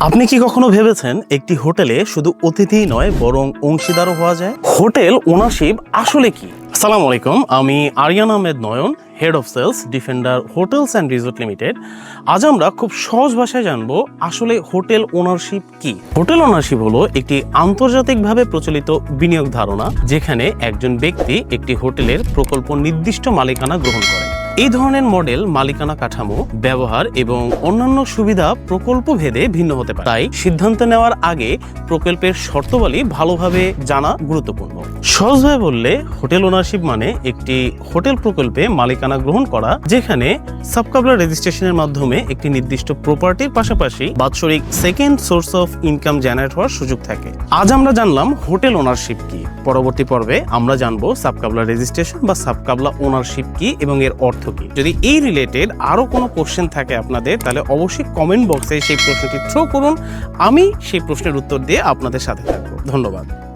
আপনি কি কখনো ভেবেছেন একটি হোটেলে শুধু অতিথিই নয় বরং অংশীদারও হওয়া যায়? হোটেল ওনারশিপ আসলে কি? আসসালামু আলাইকুম, আমি Ariyan Ahmed Nayan, head of sales, defender hotels and resort limited. আজ আমরা খুব সহজ ভাষায় জানবো আসলে হোটেল ওনারশিপ কি। হোটেল ওনারশিপ হলো একটি আন্তর্জাতিকভাবে প্রচলিত বিনিয়োগ ধারণা যেখানে একজন ব্যক্তি একটি হোটেলের প্রকল্প নির্দিষ্ট মালিকানা গ্রহণ করে। এই ধরনের মডেল মালিকানা কাঠামো, ব্যবহার এবং অন্যান্য সুবিধা প্রকল্প ভেদে ভিন্ন হতে পারে। তাই সিদ্ধান্ত নেওয়ার আগে প্রকল্পের শর্তাবলী ভালোভাবে জানা গুরুত্বপূর্ণ। সহজভাবে বললে হোটেল ওনারশিপ মানে একটি হোটেল প্রকল্পে মালিকানা গ্রহণ করা যেখানে সাবকাবলার রেজিস্ট্রেশনের মাধ্যমে একটি নির্দিষ্ট প্রপার্টির পাশাপাশি বাৎসরিক second source of income generate হওয়ার সুযোগ থাকে। আজ আমরা জানলাম হোটেল ওনারশিপ কি। পরবর্তী পর্বে আমরা জানবো সাবকাবলা রেজিস্ট্রেশন বা সাবকাবলা ওনারশিপ কি এবং এর অর্থ কি। যদি এই রিলেটেড আরো কোনো কোশ্চেন থাকে আপনাদের, তাহলে অবশ্যই কমেন্ট বক্সে সেই প্রশ্নটি থ্রো করুন। আমি সেই প্রশ্নের উত্তর দিয়ে আপনাদের সাথে থাকবো। ধন্যবাদ।